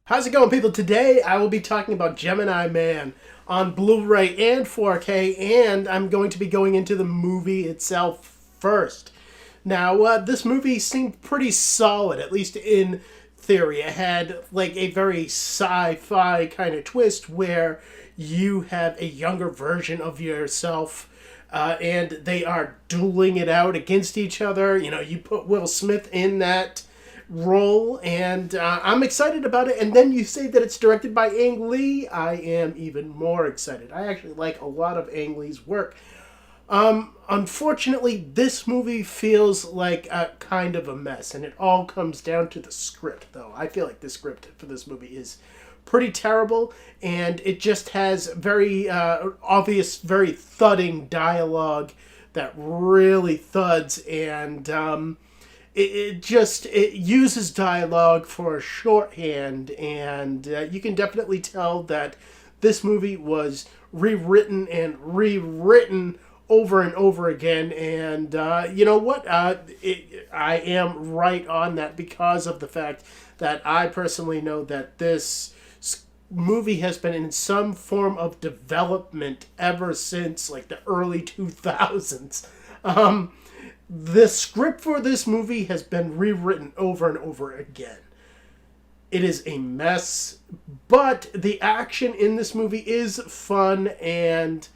How's it going, people? Today I will be talking about Gemini Man on Blu-ray and 4K, and I'm going to be going into the movie itself first. Now, this movie seemed pretty solid, at least in theory. It had like a very sci-fi kind of twist where you have a younger version of yourself, and they are dueling it out against each other. You know, you put Will Smith in that role, and I'm excited about it. And then you say that it's directed by Ang Lee. I am even more excited. I actually like a lot of Ang Lee's work. Unfortunately, this movie feels like a kind of a mess, and it all comes down to the script, though. I feel like the script for this movie is pretty terrible, and it just has very obvious, very thudding dialogue that really thuds, and it uses dialogue for shorthand, and you can definitely tell that this movie was rewritten over and over again. And you know what? I am right on that because of the fact that I personally know that this movie has been in some form of development ever since like the early 2000s. The script for this movie has been rewritten over and over again. It is a mess, but the action in this movie is fun, and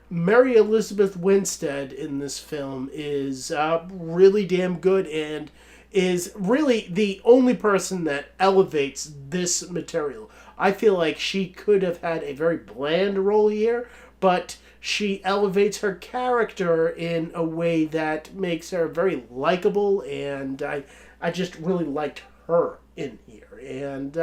Mary Elizabeth Winstead in this film is really damn good and is really the only person that elevates this material. I feel like she could have had a very bland role here, but she elevates her character in a way that makes her very likable, and I just really liked her in here. And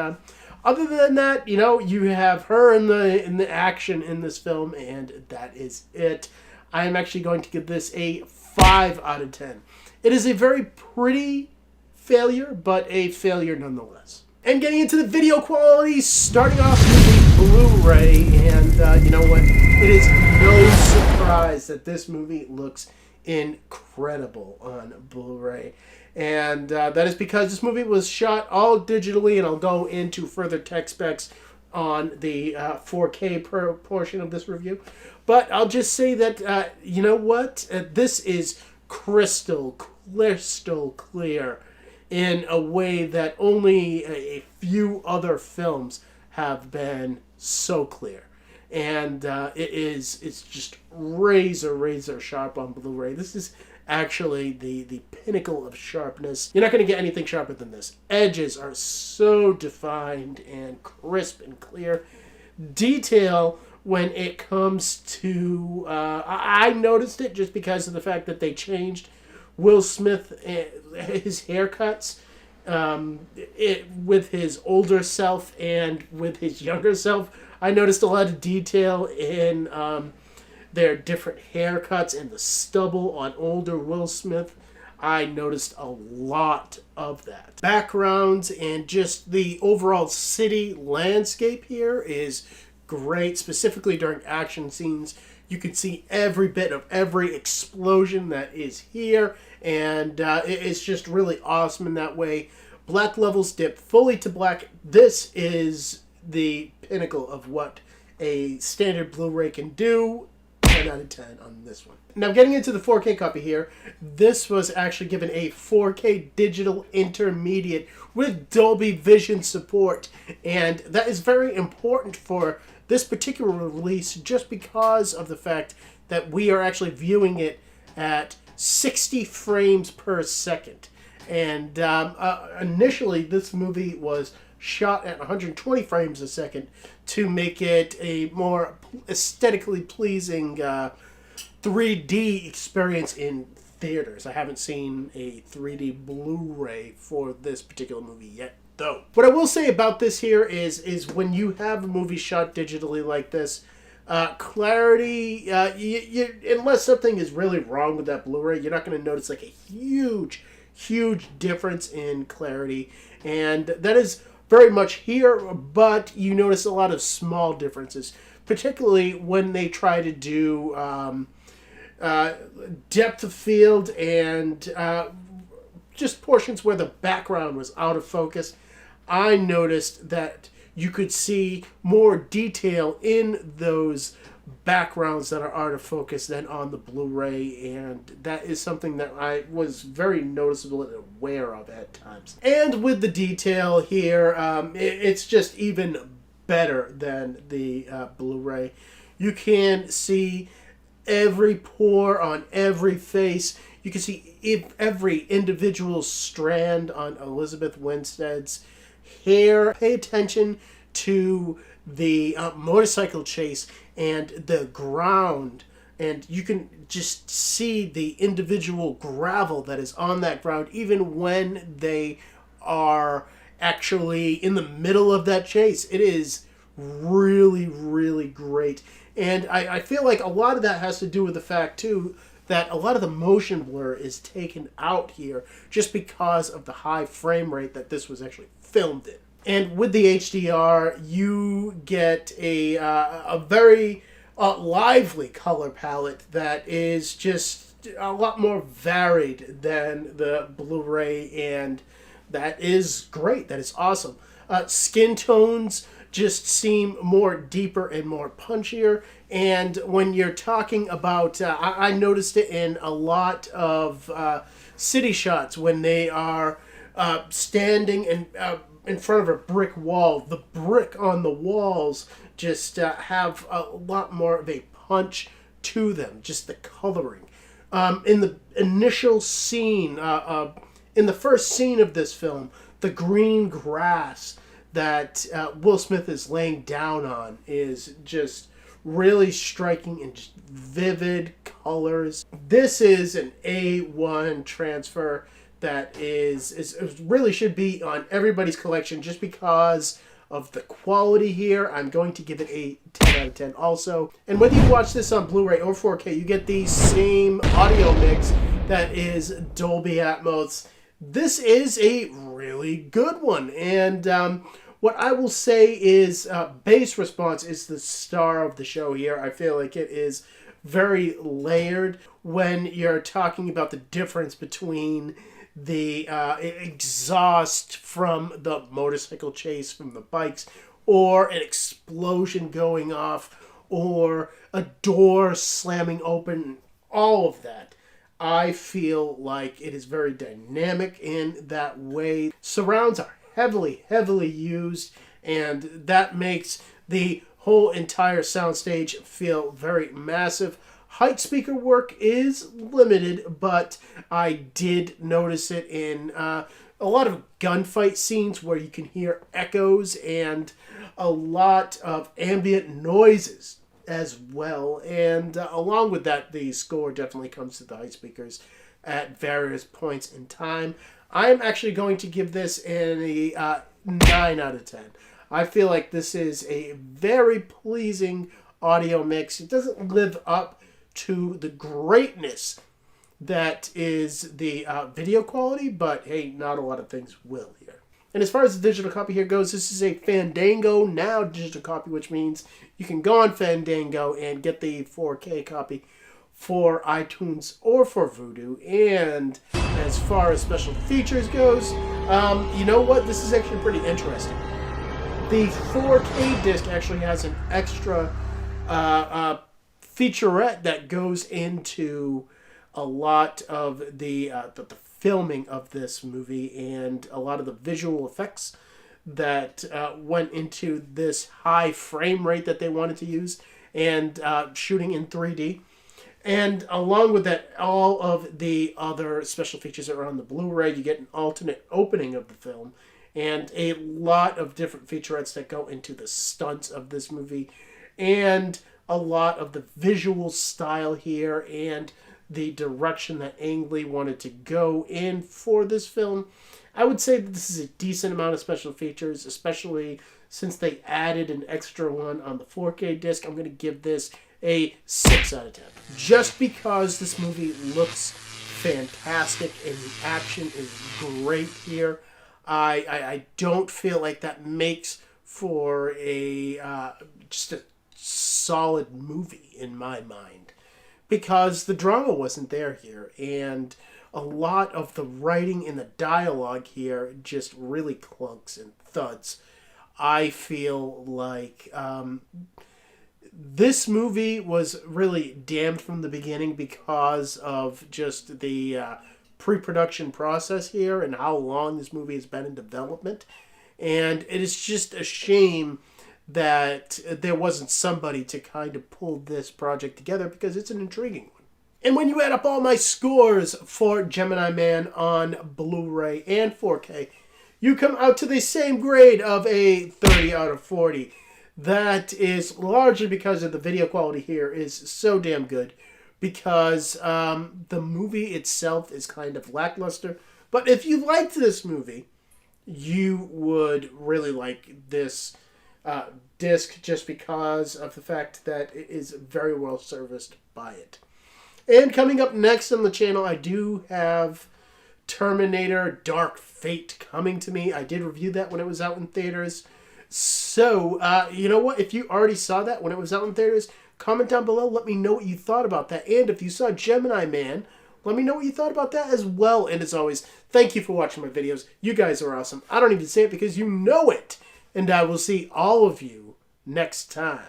other than that, you know, you have her in the action in this film, and that is it. I am actually going to give this a 5 out of 10. It is a very pretty failure, but a failure nonetheless. And getting into the video quality, starting off with the Blu-ray, and you know what? It is no surprise that this movie looks incredible on Blu-ray. And that is because this movie was shot all digitally, and I'll go into further tech specs on the 4K portion of this review. But I'll just say that, you know what? This is crystal clear in a way that only a few other films have been so clear. And it's just razor sharp on Blu-ray. This is actually the pinnacle of sharpness. You're not going to get anything sharper than this. Edges are so defined and crisp and clear. Detail, when it comes to... I noticed it just because of the fact that they changed Will Smith, his haircuts, with his older self and with his younger self. I noticed a lot of detail in their different haircuts and the stubble on older Will Smith. I noticed a lot of that. Backgrounds and just the overall city landscape here is great, specifically during action scenes. You can see every bit of every explosion that is here, and it's just really awesome in that way. Black levels dip fully to black. This is the pinnacle of what a standard Blu-ray can do. 10 out of 10 on this one. Now, getting into the 4K copy here, this was actually given a 4K digital intermediate with Dolby Vision support, and that is very important for this particular release just because of the fact that we are actually viewing it at 60 frames per second. And initially, this movie was shot at 120 frames a second to make it a more aesthetically pleasing 3D experience in theaters. I haven't seen a 3D Blu-ray for this particular movie yet, though. What I will say about this here is when you have a movie shot digitally like this, clarity, unless something is really wrong with that Blu-ray, you're not going to notice like a huge difference in clarity. And that is very much here, but you notice a lot of small differences, particularly when they try to do depth of field and just portions where the background was out of focus. I noticed that you could see more detail in those backgrounds that are out of focus than on the Blu-ray, and that is something that I was very noticeable and aware of at times. And with the detail here, it's just even better than the Blu-ray. You can see every pore on every face. You can see every individual strand on Elizabeth Winstead's hair. Pay attention to the motorcycle chase and the ground, and you can just see the individual gravel that is on that ground even when they are actually in the middle of that chase. It is really, really great. And I feel like a lot of that has to do with the fact, too, that a lot of the motion blur is taken out here just because of the high frame rate that this was actually filmed in. And with the HDR, you get a very lively color palette that is just a lot more varied than the Blu-ray, and that is great. That is awesome. Skin tones just seem more deeper and more punchier. And when you're talking about, I noticed it in a lot of city shots when they are standing in front of a brick wall. The brick on the walls just have a lot more of a punch to them, just the coloring. In the initial scene, in the first scene of this film, the green grass that Will Smith is laying down on is just really striking and just vivid colors. This is an A1 transfer that is really should be on everybody's collection just because of the quality here. I'm going to give it a 10 out of 10 also. And whether you watch this on Blu-ray or 4K, you get the same audio mix that is Dolby Atmos. This is a really good one. And what I will say is bass response is the star of the show here. I feel like it is very layered when you're talking about the difference between the exhaust from the motorcycle chase from the bikes, or an explosion going off, or a door slamming open, all of that. I feel like it is very dynamic in that way. Surrounds are heavily used, and that makes the whole entire soundstage feel very massive. Height speaker work is limited, but I did notice it in a lot of gunfight scenes where you can hear echoes and a lot of ambient noises as well. And along with that, the score definitely comes to the height speakers at various points in time. I'm actually going to give this a 9 out of 10. I feel like this is a very pleasing audio mix. It doesn't live up to the greatness that is the video quality, but hey, not a lot of things will here. And as far as the digital copy here goes, this is a Fandango Now digital copy, which means you can go on Fandango and get the 4K copy for iTunes or for Vudu. And as far as special features goes, you know what? This is actually pretty interesting. The 4K disc actually has an extra featurette that goes into a lot of the filming of this movie and a lot of the visual effects that went into this high frame rate that they wanted to use, and shooting in 3D. And along with that, all of the other special features that are on the Blu-ray. You get an alternate opening of the film and a lot of different featurettes that go into the stunts of this movie, and a lot of the visual style here and the direction that Ang Lee wanted to go in for this film. I would say that this is a decent amount of special features, especially since they added an extra one on the 4K disc. I'm going to give this a 6 out of 10. Just because this movie looks fantastic and the action is great here, I don't feel like that makes for just a solid movie in my mind, because the drama wasn't there here, and a lot of the writing and the dialogue here just really clunks and thuds. I feel like this movie was really damned from the beginning because of just the pre-production process here and how long this movie has been in development. And it is just a shame that there wasn't somebody to kind of pull this project together, because it's an intriguing one. And when you add up all my scores for Gemini Man on Blu-ray and 4K, you come out to the same grade of a 30 out of 40. That is largely because of the video quality here is so damn good, because the movie itself is kind of lackluster. But if you liked this movie, you would really like this disc, just because of the fact that it is very well serviced by it. And coming up next on the channel, I do have Terminator Dark Fate coming to me. I did review that when it was out in theaters. So, you know what? If you already saw that when it was out in theaters, comment down below. Let me know what you thought about that. And if you saw Gemini Man, let me know what you thought about that as well. And as always, thank you for watching my videos. You guys are awesome. I don't even say it because you know it. And I will see all of you next time.